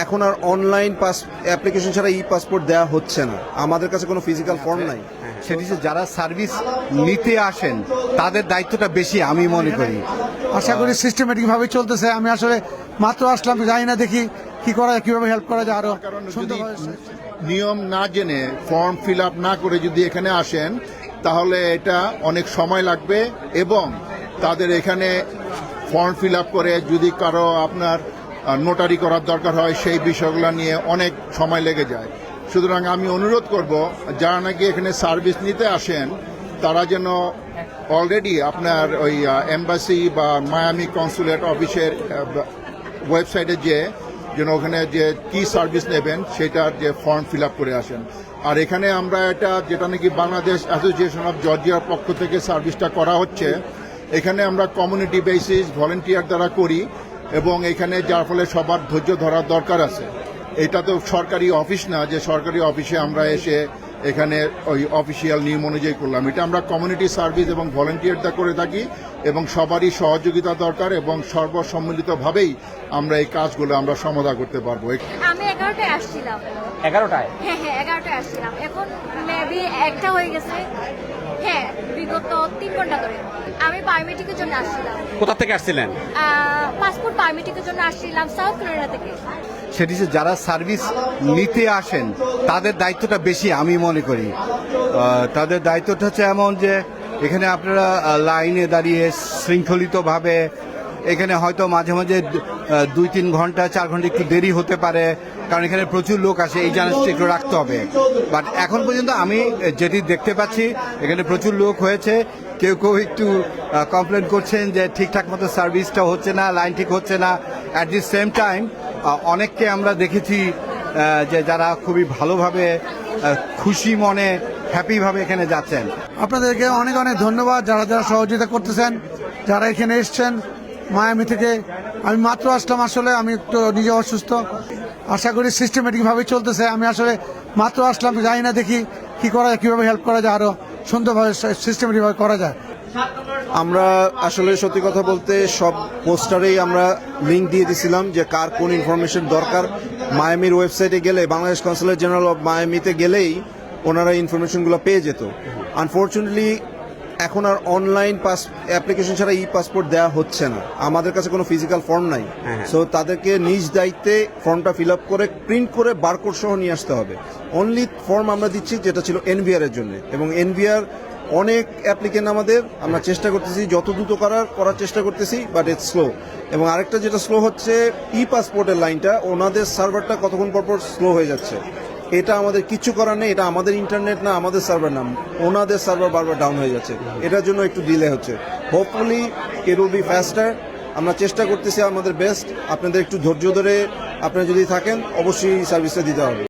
এখন আর online pass application ছাড়া ই passport দেওয়া হচ্ছে না। আমাদের কাছে কোনো ফিজিক্যাল ফর্ম নাই। সেটি যে যারা সার্ভিস নিতে আসেন তাদের দায়িত্বটা বেশি আমি মনে করি। আশা করি সিস্টেমেটিক ভাবে চলতেছে। আমি আসলে মাত্র আসলাম, জানি না, দেখি কি করা যায়, কিভাবে হেল্প করা যায় আরো কারণ যদি সুন্দরভাবে। নিয়ম না জেনে ফর্ম ফিল আপ না করে যদি এখানে আসেন তাহলে এটা অনেক সময় লাগবে এবং তাদের এখানে ফর্ম ফিল আপ করে যদি কারো আপনার নোটারি করার দরকার হয় সেই বিষয়গুলো নিয়ে অনেক সময় লেগে যায়। সুতরাং আমি অনুরোধ করব যারা নাকি এখানে সার্ভিস নিতে আসেন তারা যেন অলরেডি আপনার ওই এম্বাসি বা মায়ামি কনসুলেট অফিসের ওয়েবসাইটে যেন ওখানে যে কি সার্ভিস নেবেন সেটার যে ফর্ম ফিল আপ করে আসেন। আর এখানে আমরা যেটা নাকি বাংলাদেশ অ্যাসোসিয়েশন অফ জর্জিয়ার পক্ষ থেকে সার্ভিসটা করা হচ্ছে, এখানে আমরা কমিউনিটি বেসিস ভলেন্টিয়ার দ্বারা করি এবং এখানে যার ফলে সবার ধৈর্য ধরার দরকার আছে। এটা তো সরকারি অফিস না যে সরকারি অফিসে আমরা এসে এখানে ওই অফিসিয়াল নিয়ম অনুযায়ী করলাম। এটা আমরা কমিউনিটি সার্ভিস এবং ভলেন্টিয়ারটা করে থাকি এবং সবারই সহযোগিতা দরকার এবং সর্বসম্মিলিতভাবেই আমরা এই কাজগুলো আমরা সমাধা করতে পারবো। আমি 11টায় আসছিলাম। 11টায়? হ্যাঁ 11টায় আসছিলাম। এখন মেবি 1টা হয়ে গেছে। হ্যাঁ, বিগত 3 ঘন্টা ধরে। আমি বায়োমেট্রিকের জন্য আসছিলাম। কোথা থেকে আসছিলেন? পাসপোর্ট বায়োমেট্রিকের জন্য আসছিলাম সাউথ ক্যারোলিনা থেকে। সেটি যে যারা সার্ভিস নিতে আসেন তাদের দায়িত্বটা বেশি আমি মনে করি। তাদের দায়িত্বটা হচ্ছে এমন যে এখানে আপনারা লাইনে দাঁড়িয়ে শৃঙ্খলিতভাবে, এখানে হয়তো মাঝে মাঝে 2-3 ঘন্টা 4 ঘন্টা একটু দেরি হতে পারে কারণ এখানে প্রচুর লোক আসে, এই জিনিসটা একটু রাখতে হবে। বাট এখন পর্যন্ত আমি যেটি দেখতে পাচ্ছি এখানে প্রচুর লোক হয়েছে। কেউ কেউ একটু কমপ্লেন করছেন যে ঠিকঠাক মতো সার্ভিসটা হচ্ছে না, লাইন ঠিক হচ্ছে না। অ্যাট দি সেম টাইম অনেককে আমরা দেখেছি যে যারা খুবই ভালোভাবে খুশি মনে হ্যাপিভাবে এখানে যাচ্ছেন। আপনাদেরকে অনেক অনেক ধন্যবাদ যারা যারা সহযোগিতা করতেছেন, যারা এখানে এসছেন মায়ামি থেকে। আমি মাত্র আসলাম, আসলে আমি একটু নিজে অসুস্থ। আশা করি সিস্টেমেটিক ভাবে চলতেছে। আমি আসলে মাত্র আসলাম, জানি না, দেখি কি করা যায়, কিভাবে হেল্প করা যায় আরো সুন্দরভাবে সিস্টেমেটিক ভাবে করা যায়। আমরা আসলে সত্যি কথা বলতে সব পোস্টারেই আমরা লিঙ্ক দিয়ে দিছিলাম যে কার কোন ইনফরমেশন দরকার। মায়ামির ওয়েবসাইটে গেলে, বাংলাদেশ কনসুলেট জেনারেল অফ মায়ামিতে গেলেই ওনারা ইনফরমেশনগুলো পেয়ে যেত। আনফর্চুনেটলি এখন আর অনলাইন পাস অ্যাপ্লিকেশন ছাড়া ই পাসপোর্ট দেওয়া হচ্ছে না। আমাদের কাছে কোনো ফিজিক্যাল ফর্ম নাই। সো তাদেরকে নিজ দায়িত্বে ফর্মটা ফিল আপ করে প্রিন্ট করে বারকোড সহ নিয়ে আসতে হবে। অনলি ফর্ম আমরা দিচ্ছি যেটা ছিল এনভিআর এর জন্য, এবং এনভিআর অনেক অ্যাপ্লিকেন্ট আমরা চেষ্টা করতেছি যত দ্রুত করার চেষ্টা করতেছি, বাট ইটস স্লো। এবং আরেকটা যেটা স্লো হচ্ছে ই পাসপোর্টের লাইনটা, ওনাদের সার্ভারটা কতক্ষণ পরপর স্লো হয়ে যাচ্ছে। এটা আমাদের কিছু করার নেই, এটা আমাদের ইন্টারনেট না, আমাদের সার্ভার না, ওনাদের সার্ভার বারবার ডাউন হয়ে যাচ্ছে। এটার জন্য একটু ডিলে হচ্ছে। Hopefully it will be ফাস্টার। আমরা চেষ্টা করতেছি আমাদের বেস্ট। আপনাদের একটু ধৈর্য ধরে আপনারা যদি থাকেন অবশ্যই সার্ভিসটা দিতে হবে।